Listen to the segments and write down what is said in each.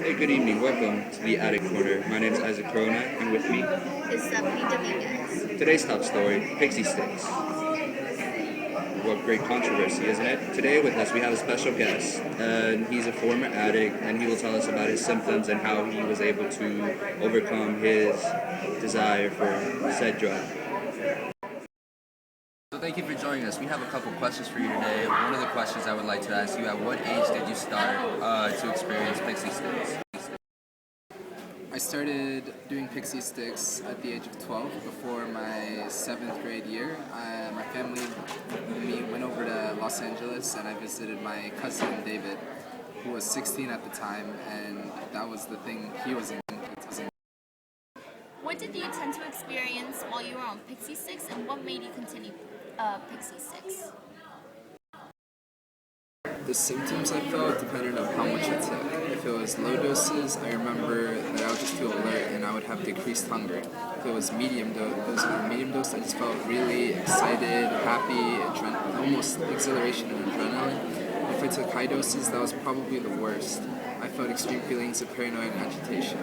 Hey, good evening. Welcome to the Addict Corner. My name is Isaac Corona, and with me, Is Stephanie Dominguez. today's top story, Pixie Sticks. What great controversy, isn't it? Today with us, we have a special guest. He's a former addict, and he will tell us about his symptoms and how he was able to overcome his desire for said drug. So thank you for joining us. We have a couple questions for you today. One of the questions I would like to ask you, at what age did you start to experience Pixie Sticks? I started doing pixie sticks at the age of 12 before my 7th grade year. My family and me went over to Los Angeles and I visited my cousin David, who was 16 at the time, and that was the thing he was in. What did you tend to experience while you were on Pixie Sticks, and what made you continue Pixie Sticks? The symptoms I felt depended on how much I took. If it was low doses, I remember that I would just feel alert and I would have decreased hunger. If it was medium dose, I just felt really excited, happy, almost exhilaration and adrenaline. If I took high doses, that was probably the worst. I felt extreme feelings of paranoia and agitation.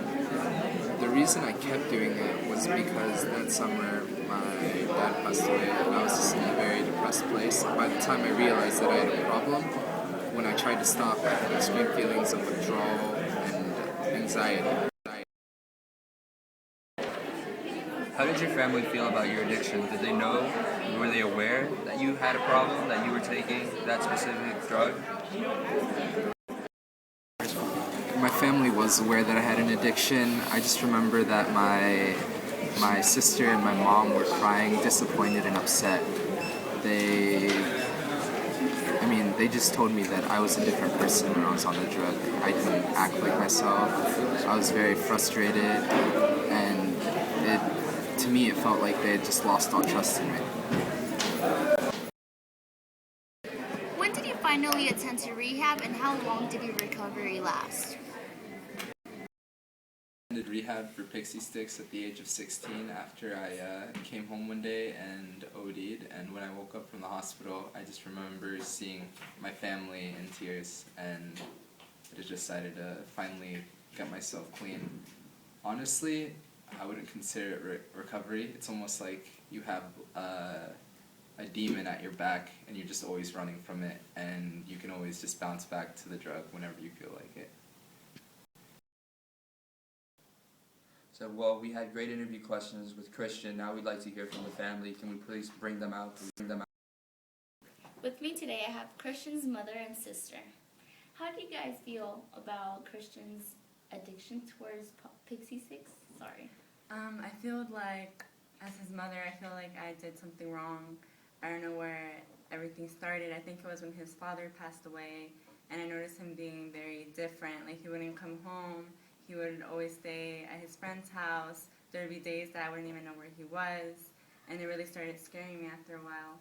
The reason I kept doing it was because that summer my dad passed away and I was just in a very depressed place. By the time I realized that I had a problem, when I tried to stop, I had extreme feelings of withdrawal and anxiety. How did your family feel about your addiction? Did they know? Were they aware that you had a problem, that you were taking that specific drug? My family was aware that I had an addiction. I just remember that my sister and my mom were crying, disappointed and upset. They just told me that I was a different person when I was on the drug. I didn't act like myself. I was very frustrated, and to me it felt like they had just lost all trust in me. When did you finally attend to rehab, and how long did your recovery last? I did rehab for Pixie Sticks at the age of 16 after I came home one day and OD'd, and when I woke up from the hospital I just remember seeing my family in tears, and I just decided to finally get myself clean. Honestly, I wouldn't consider it recovery. It's almost like you have a demon at your back and you're just always running from it, and you can always just bounce back to the drug whenever you feel like it. So, well, we had great interview questions with Christian. Now we'd like to hear from the family. Can we please bring them out? With me today, I have Christian's mother and sister. How do you guys feel about Christian's addiction towards Pixie Sticks? Sorry. I feel like, as his mother, I feel like I did something wrong. I don't know where everything started. I think it was when his father passed away, and I noticed him being very different. Like, he wouldn't come home. He would always stay at his friend's house. There would be days that I wouldn't even know where he was, and it really started scaring me after a while.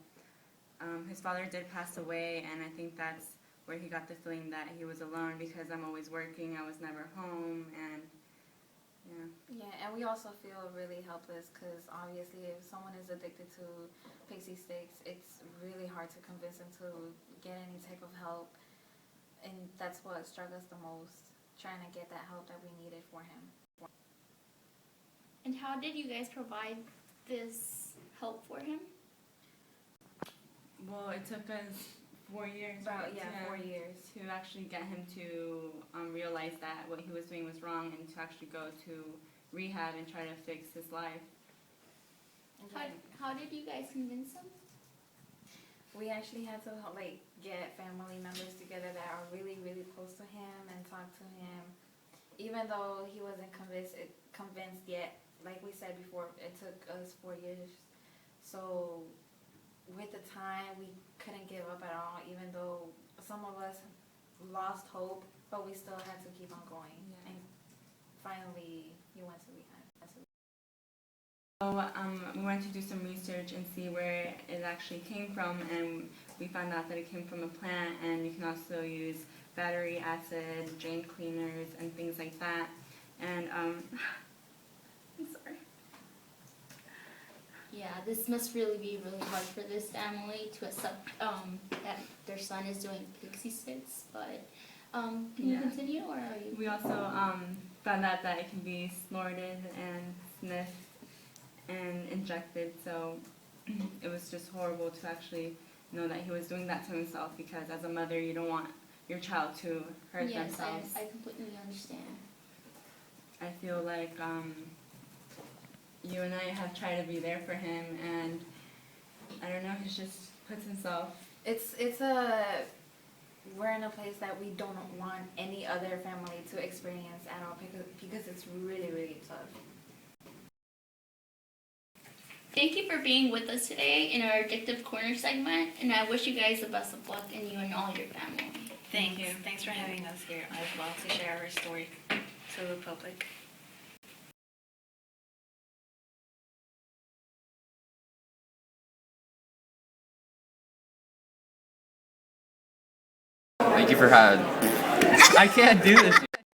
His father did pass away, and I think that's where he got the feeling that he was alone, because I'm always working, I was never home, and Yeah, and we also feel really helpless because obviously if someone is addicted to Pixie Sticks, it's really hard to convince them to get any type of help, and that's what struck us the most, trying to get that help that we needed for him. And how did you guys provide this help for him? well, it took us 4 years. About, right, 4 years. to actually get him to realize that what he was doing was wrong, and to actually go to rehab and try to fix his life. How did you guys convince him? We actually had to get family members together that are really, really close to him and talk to him. Even though he wasn't convinced yet, like we said before, it took us 4 years. So with the time, we couldn't give up at all, even though some of us lost hope, but we still had to keep on going. Yeah. And finally, he went to rehab. So we wanted to do some research and see where it actually came from, and we found out that it came from a plant, and you can also use battery acid, drain cleaners, and things like that. And I'm sorry. Yeah, this must really be really hard for this family to accept that their son is doing Pixie Sticks, but Can you Yeah. continue, or are you? We also found out that it can be snorted and sniffed and injected, so it was just horrible to actually know that he was doing that to himself, because as a mother you don't want your child to hurt Yes, themselves. I completely understand. I feel like you and I have tried to be there for him, and I don't know, he just puts himself. We're in a place that we don't want any other family to experience at all, because it's really, really tough. Thank you for being with us today in our Addictive Corner segment, and I wish you guys the best of luck in you and all your family. Thank you. Thanks for having us here as well to share our story to the public. Thank you for having. I can't do this.